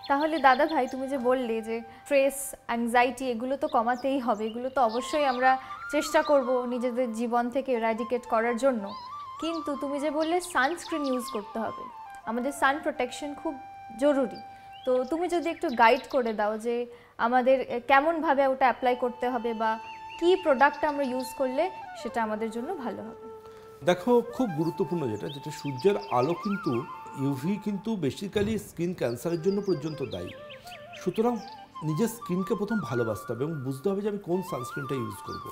তাহলে দাদা ভাই তুমি যে বললে যে স্ট্রেস অ্যাংজাইটি এগুলো তো কমাতেই হবে, এগুলো তো অবশ্যই আমরা চেষ্টা করব নিজেদের জীবন থেকে এরাডিকেট করার জন্য, কিন্তু তুমি যে বললে সানস্ক্রিন ইউজ করতে হবে, আমাদের সান প্রোটেকশন খুব জরুরি। তো তুমি যদি একটু গাইড করে দাও যে আমাদের কেমনভাবে ওটা অ্যাপ্লাই করতে হবে বা কী প্রোডাক্ট আমরা ইউজ করলে সেটা আমাদের জন্য ভালো হবে। দেখো, খুব গুরুত্বপূর্ণ যেটা সূর্যের আলো কিন্তু ইউভি কিন্তু বেসিক্যালি স্কিন ক্যান্সারের জন্য পর্যন্ত দায়ী। সুতরাং নিজের স্কিনকে প্রথম ভালোবাসতে হবে এবং বুঝতে হবে যে আমি কোন সানস্ক্রিনটা ইউজ করব।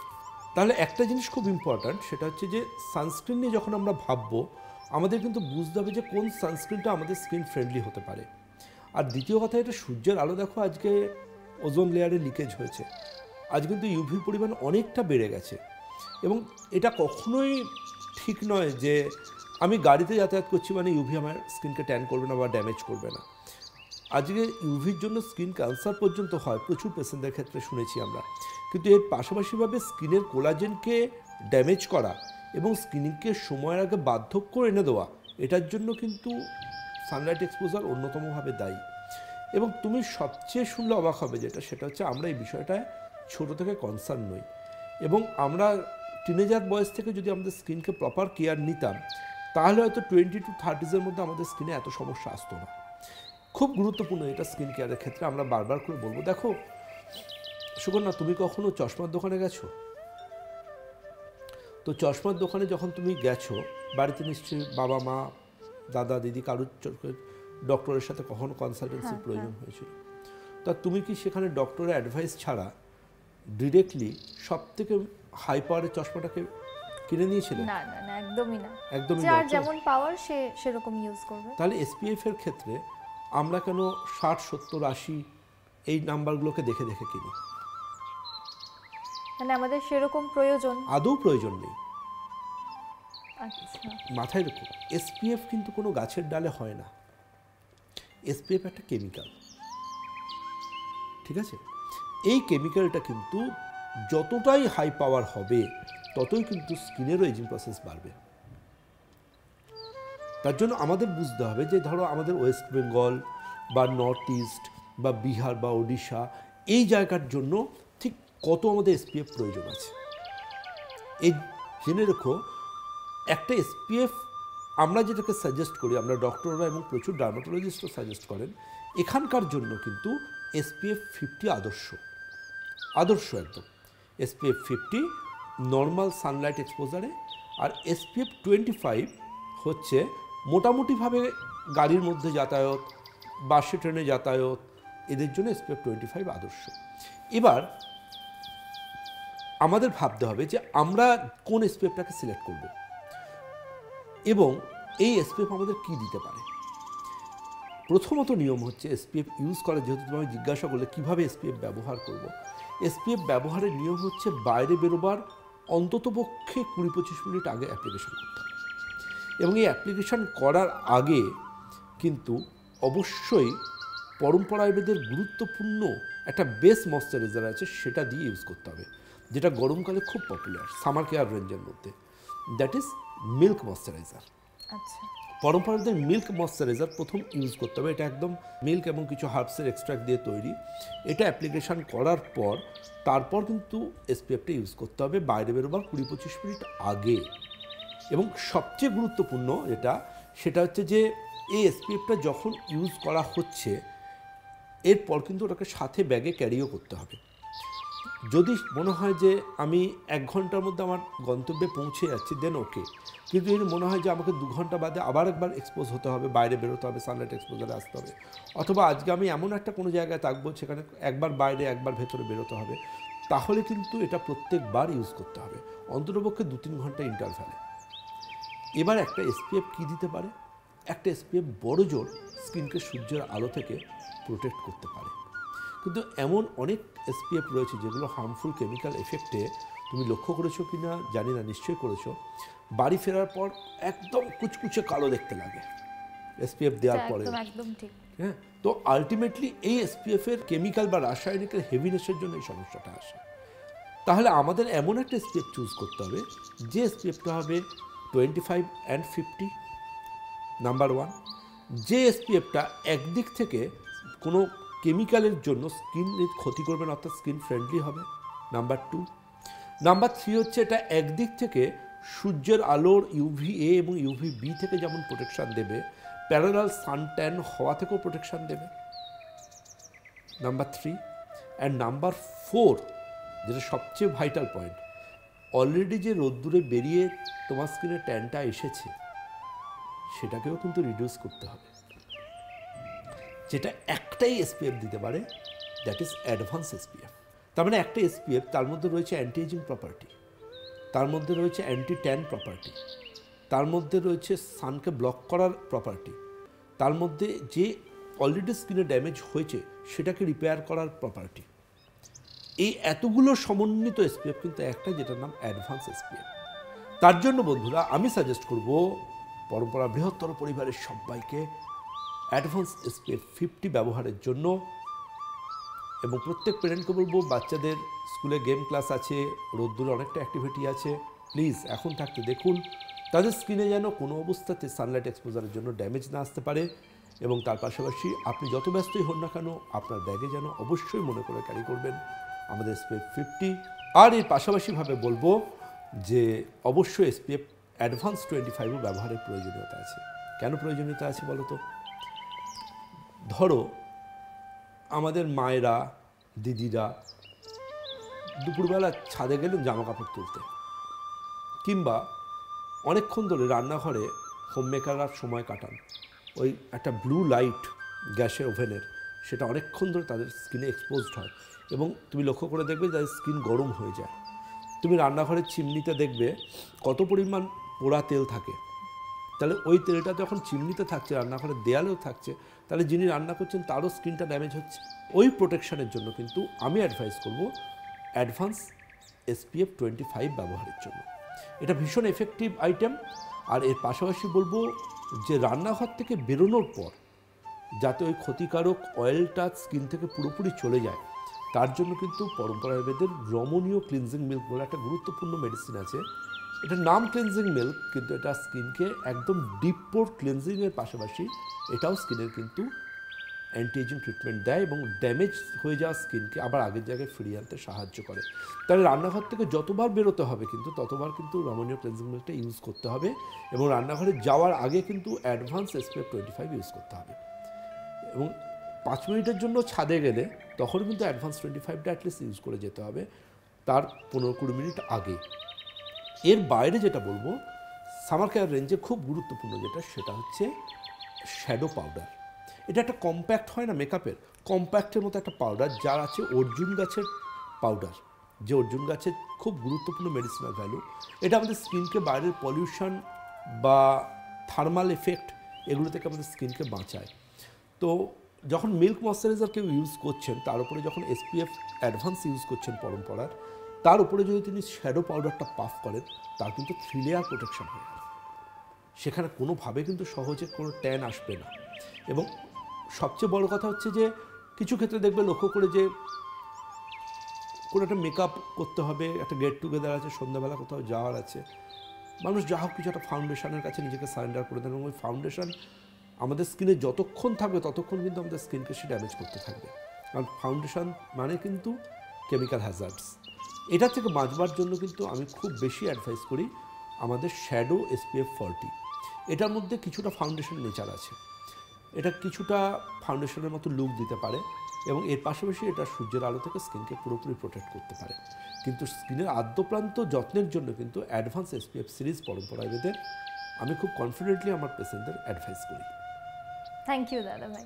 তাহলে একটা জিনিস খুব ইম্পর্ট্যান্ট, সেটা হচ্ছে যে সানস্ক্রিন নিয়ে যখন আমরা ভাববো আমাদের কিন্তু বুঝতে হবে যে কোন সানস্ক্রিনটা আমাদের স্কিন ফ্রেন্ডলি হতে পারে। আর দ্বিতীয় কথা, এটা সূর্যের আলো দেখো আজকে ওজোন লেয়ারে লিকেজ হয়েছে, আজ কিন্তু ইউভির পরিমাণ অনেকটা বেড়ে গেছে। এবং এটা কখনোই ঠিক নয় যে আমি গাড়িতে যাতায়াত করছি মানে ইউভি আমার স্কিনকে ট্যান করবে না বা ড্যামেজ করবে না। আজকে ইউভির জন্য স্কিন ক্যান্সার পর্যন্ত হয় প্রচুর পেশেন্টদের ক্ষেত্রে শুনেছি আমরা। কিন্তু এর পাশাপাশিভাবে স্কিনের কোলাজেনকে ড্যামেজ করা এবং স্কিনকে সময়ের আগে বার্ধক্য এনে দেওয়া, এটার জন্য কিন্তু সানলাইট এক্সপোজার অন্যতমভাবে দায়ী। এবং তুমি সবচেয়ে শুনলে অবাক হবে সেটা হচ্ছে আমরা এই বিষয়টায় ছোটো থেকে কনসার্ন নই। এবং আমরা টিনেজার বয়স থেকে যদি আমাদের স্কিনকে প্রপার কেয়ার নিতাম তাহলে হয়তো 20 to 30s মধ্যে আমাদের স্কিনে এত সমস্যা আসতো না। খুব গুরুত্বপূর্ণ এটা স্কিন কেয়ারের ক্ষেত্রে, আমরা বারবার করে বলবো। দেখো সুকন্যা, তুমি কখনো চশমার দোকানে গেছো? তো চশমার দোকানে যখন তুমি গেছো, বাড়িতে নিশ্চয়ই বাবা মা দাদা দিদি কারুর ডক্টরের সাথে কখনো কনসালটেন্সির প্রয়োজন হয়েছিল। তা তুমি কি সেখানে ডক্টরের অ্যাডভাইস ছাড়া ডিরেক্টলি সব থেকে হাই পাওয়ারের চশমাটাকে কিনে নিয়েছিলে? না না না, একদমই না। একদমই যার যেমন পাওয়ার সে সেরকম ইউজ করবে। তাহলে এসপিএফ এর ক্ষেত্রে আমরা কেন 60, 70, 80 এই নাম্বারগুলোকে দেখে দেখে কিনি? মানে আমাদের সেরকম প্রয়োজন আদৌ প্রয়োজন নেই। আচ্ছা, মাথায় রেখো, এসপিএফ কিন্তু কোনো গাছের ডালে হয় না। এসপিএফ একটা কেমিক্যাল, ঠিক আছে? এই কেমিক্যালটা কিন্তু যতটাই হাই পাওয়ার হবে ততই কিন্তু স্কিনেরও এজিং প্রসেস বাড়বে। তার জন্য আমাদের বুঝতে হবে যে ধরো আমাদের ওয়েস্ট বেঙ্গল বা নর্থ ইস্ট বা বিহার বা ওড়িশা এই জায়গার জন্য ঠিক কত আমাদের এসপিএফ প্রয়োজন আছে। এই জেনে রেখো, একটা এসপিএফ আমরা যেটাকে সাজেস্ট করি, আমরা ডক্টররা এবং প্রচুর ডার্মাটোলজিস্টও সাজেস্ট করেন, এখানকার জন্য কিন্তু এসপিএফ 50 আদর্শ একদম। এসপিএফ 50 নর্মাল সানলাইট এক্সপোজারে, আর এসপিএফ 25 হচ্ছে মোটামুটিভাবে গাড়ির মধ্যে যাতায়াত, বাসে ট্রেনে যাতায়াত, এদের জন্য এসপিএফ 25 আদর্শ। এবার আমাদের ভাবতে হবে যে আমরা কোন এসপিএফটাকে সিলেক্ট করব এবং এই এসপিএফ আমাদের কি দিতে পারে। প্রথমত নিয়ম হচ্ছে এসপিএফ ইউজ করা, যেহেতু তুমি জিজ্ঞাসা করলে কীভাবে এসপিএফ ব্যবহার করব, এসপিএফ ব্যবহারের নিয়ম হচ্ছে বাইরে বেরোবার অন্ততপক্ষে 20-25 মিনিট আগে অ্যাপ্লিকেশন করতে হবে। এবং এই অ্যাপ্লিকেশন করার আগে কিন্তু অবশ্যই পরম্পরা আয়ুর্বেদের গুরুত্বপূর্ণ একটা বেস ময়শ্চারাইজার আছে, সেটা দিয়ে ইউজ করতে হবে, যেটা গরমকালে খুব পপুলার সামার কেয়ার রেঞ্জের মধ্যে, দ্যাট ইজ মিল্ক ময়শ্চারাইজার। আচ্ছা, পরম্পরাদের মিল্ক ময়শ্চারাইজার প্রথম ইউজ করতে হবে। এটা একদম মিল্ক এবং কিছু হার্বসের এক্সট্রাক্ট দিয়ে তৈরি। এটা অ্যাপ্লিকেশান করার পর তারপর কিন্তু এসপিএফটা ইউজ করতে হবে বাইরে বেরোবার 20-25 মিনিট আগে। এবং সবচেয়ে গুরুত্বপূর্ণ সেটা হচ্ছে যে এই এসপিএফটা যখন ইউজ করা হচ্ছে এরপর কিন্তু ওটাকে সাথে ব্যাগে ক্যারিও করতে হবে। যদি মনে হয় যে আমি 1 ঘন্টার মধ্যে আমার গন্তব্যে পৌঁছে যাচ্ছি দেন ওকে, কিন্তু যদি মনে হয় যে আমাকে 2 ঘন্টা বাদে আবার একবার এক্সপোজ হতে হবে, বাইরে বেরোতে হবে, সানলাইট এক্সপোজারে আসতে হবে, অথবা আজকে আমি এমন একটা কোনো জায়গায় থাকবো সেখানে একবার বাইরে একবার ভেতরে বেরোতে হবে, তাহলে কিন্তু এটা প্রত্যেকবার ইউজ করতে হবে অন্ততপক্ষে 2-3 ঘন্টা ইন্টারভ্যালে। এবার একটা এসপিএফ কী দিতে পারে? একটা এসপিএফ বড় জোর স্কিনকে সূর্যের আলো থেকে প্রোটেক্ট করতে পারে। কিন্তু এমন অনেক এসপিএফ রয়েছে যেগুলো হার্মফুল কেমিক্যাল এফেক্টে, তুমি লক্ষ্য করেছো কি না জানি না, নিশ্চয়ই করেছো, বাড়ি ফেরার পর একদম কুচকুচে কালো দেখতে লাগে এসপিএফ দেওয়ার পরে। হ্যাঁ, তো আলটিমেটলি এই এসপিএফের কেমিক্যাল বা রাসায়নিকের হেভিনেসের জন্য এই সমস্যাটা আসে। তাহলে আমাদের এমন একটা এসপিএফ চুজ করতে হবে যে এসপিএফটা হবে 25 and 50 নাম্বার 1, যে এসপিএফটা একদিক থেকে কোনো কেমিক্যালের জন্য স্কিন ক্ষতি করবে না, অর্থাৎ স্কিন ফ্রেন্ডলি হবে, নাম্বার 2। নাম্বার 3 হচ্ছে এটা একদিক থেকে সূর্যের আলোর UVA এবং UVB থেকে যেমন প্রোটেকশান দেবে, প্যারালাল সানট্যান হওয়া থেকেও প্রোটেকশান দেবে, নাম্বার 3। অ্যান্ড নাম্বার 4, যেটা সবচেয়ে ভাইটাল পয়েন্ট, অলরেডি যে রোদ্দুরে বেরিয়ে তোমার স্কিনে ট্যানটা এসেছে সেটাকেও কিন্তু রিডিউস করতে হবে, যেটা একটাই SPF দিতে পারে, দ্যাট ইজ অ্যাডভান্স SPF। তার মানে একটা SPF, তার মধ্যে রয়েছে অ্যান্টি এজিং প্রপার্টি, তার মধ্যে রয়েছে অ্যান্টি ট্যান প্রপার্টি, তার মধ্যে রয়েছে সানকে ব্লক করার প্রপার্টি, তার মধ্যে যে অলরেডি স্কিনে ড্যামেজ হয়েছে সেটাকে রিপেয়ার করার প্রপার্টি। এই এতগুলো সমন্বিত SPF কিন্তু একটা, যেটার নাম অ্যাডভান্স SPF। তার জন্য বন্ধুরা আমি সাজেস্ট করব পরম্পরা বৃহত্তর পরিবারের সবাইকে অ্যাডভান্স SPF 50 ব্যবহারের জন্য। এবং প্রত্যেক প্যারেন্টকে বলবো, বাচ্চাদের স্কুলে গেম ক্লাস আছে, রোদ্দুরে অনেকটা অ্যাক্টিভিটি আছে, প্লিজ এখন থাকতে দেখুন তাদের স্কিনে যেন কোনো অবস্থাতে সানলাইট এক্সপোজারের জন্য ড্যামেজ না আসতে পারে। এবং তার পাশাপাশি আপনি যত ব্যস্তই হন না কেন, আপনার ব্যাগে যেন অবশ্যই মনে করে ক্যারি করবেন আমাদের SPF 50। আর এর পাশাপাশিভাবে বলবো যে অবশ্যই SPF অ্যাডভান্স 25 ব্যবহারের প্রয়োজনীয়তা আছে। কেন প্রয়োজনীয়তা আছে বলো তো? ধরো আমাদের মায়েরা, দিদিরা দুপুরবেলা ছাদে গেলেন জামা কাপড় তুলতে, কিংবা অনেকক্ষণ ধরে রান্নাঘরে হোমমেকাররা সময় কাটান, ওই একটা ব্লু লাইট গ্যাসের ওভেনের, সেটা অনেকক্ষণ ধরে তাদের স্কিনে এক্সপোজড হয় এবং তুমি লক্ষ্য করে দেখবে তাদের স্কিন গরম হয়ে যায়। তুমি রান্নাঘরের চিমনিতে দেখবে কত পরিমাণ পোড়া তেল থাকে, তাহলে ওই তেলটা যখন চিমনিতে থাকছে, রান্নাঘরের দেয়ালেও থাকছে, তাহলে যিনি রান্না করছেন তারও স্কিনটা ড্যামেজ হচ্ছে। ওই প্রোটেকশানের জন্য কিন্তু আমি অ্যাডভাইস করব অ্যাডভান্স SPF 25 ব্যবহারের জন্য। এটা ভীষণ এফেক্টিভ আইটেম। আর এর পাশাপাশি বলবো যে রান্নাঘর থেকে বেরোনোর পর যাতে ওই ক্ষতিকারক অয়েলটা স্কিন থেকে পুরোপুরি চলে যায়, তার জন্য কিন্তু পরম্পরাবিদের রমণীয় ক্লিনজিং মিল্ক বলে একটা গুরুত্বপূর্ণ মেডিসিন আছে। এটার নাম ক্লিনজিং মিল্ক, কিন্তু এটা স্কিনকে একদম ডিপ পোর ক্লিনজিংয়ের পাশাপাশি এটাও স্কিনের কিন্তু অ্যান্টি এজিং ট্রিটমেন্ট দেয় এবং ড্যামেজ হয়ে যাওয়া স্কিনকে আবার আগের জায়গায় ফিরিয়ে আনতে সাহায্য করে। তাহলে রান্নাঘর থেকে যতবার বেরোতে হবে কিন্তু ততবার কিন্তু রমণীয় ক্লিনজিং মিল্কটা ইউজ করতে হবে এবং রান্নাঘরে যাওয়ার আগে কিন্তু অ্যাডভান্স SPF 25 ইউজ করতে হবে। এবং 5 মিনিটের জন্য ছাদে গেলে তখন কিন্তু অ্যাডভান্স 25টা অ্যাটলিস্ট ইউজ করে যেতে হবে তার 15-20 মিনিট আগে। এর বাইরে যেটা বলবো, সামার কেয়ার রেঞ্জে খুব গুরুত্বপূর্ণ যেটা, সেটা হচ্ছে শ্যাডো পাউডার। এটা একটা কম্প্যাক্ট হয় না মেকআপের, কম্প্যাক্টের মতো একটা পাউডার, যার আছে অর্জুন গাছের পাউডার, যে অর্জুন গাছের খুব গুরুত্বপূর্ণ মেডিসিনাল ভ্যালু। এটা আমাদের স্কিনকে বাইরের পলিউশন বা থার্মাল এফেক্ট এগুলো থেকে আমাদের স্কিনকে বাঁচায়। তো যখন মিল্ক ময়শ্চারাইজার কেউ ইউজ করছেন, তার উপরে যখন SPF অ্যাডভান্স ইউজ করছেন পরম্পরার, তার উপরে যদি তিনি শ্যাডো পাউডারটা পাফ করেন, তার কিন্তু 3 লেয়ার প্রোটেকশন হয়ে গেল। সেখানে কোনোভাবে কিন্তু সহজে কোনো ট্যান আসবে না। এবং সবচেয়ে বড় কথা হচ্ছে যে কিছু ক্ষেত্রে দেখবে লক্ষ্য করে যে কোনো একটা মেকআপ করতে হবে, একটা গেট টুগেদার আছে, সন্ধ্যাবেলা কোথাও যাওয়ার আছে, মানুষ যা হোক কিছু একটা ফাউন্ডেশনের কাছে নিজেকে সারেন্ডার করে দেন এবং ওই ফাউন্ডেশন আমাদের স্কিনে যতক্ষণ থাকবে ততক্ষণ কিন্তু আমাদের স্কিনকে সে ড্যামেজ করতে থাকবে। কারণ ফাউন্ডেশন মানে কিন্তু কেমিক্যাল হ্যাজার্ডস। এটা থেকে বাঁচবার জন্য কিন্তু আমি খুব বেশি অ্যাডভাইস করি আমাদের শ্যাডো SPF 40। এটার মধ্যে কিছুটা ফাউন্ডেশন নেচার আছে, এটা কিছুটা ফাউন্ডেশনের মতো লুক দিতে পারে এবং এর পাশাপাশি এটা সূর্যের আলো থেকে স্কিনকে পুরোপুরি প্রোটেক্ট করতে পারে। কিন্তু স্কিনের আদ্যপ্রান্ত যত্নের জন্য কিন্তু অ্যাডভান্স SPF সিরিজ পরম্পরাবিদের আমি খুব কনফিডেন্টলি আমার পেশেন্টদের অ্যাডভাইস করি। থ্যাংক ইউ দাদা ভাই।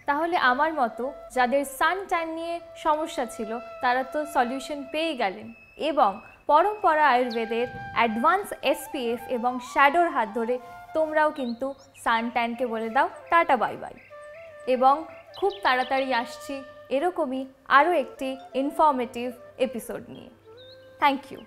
তাহলে আমার মতো যাদের সান ট্যান নিয়ে সমস্যা ছিল তারা তো সলিউশন পেয়ে গেলেন এবং পরম্পরা আয়ুর্বেদের অ্যাডভান্স SPF এবং শ্যাডোর হাত ধরে তোমরাও কিন্তু সান ট্যানকে বলে দাও টাটা বাই বাই। এবং খুব তাড়াতাড়ি আসছি এরকমই আরও একটি ইনফরমেটিভ এপিসোড নিয়ে। Thank you.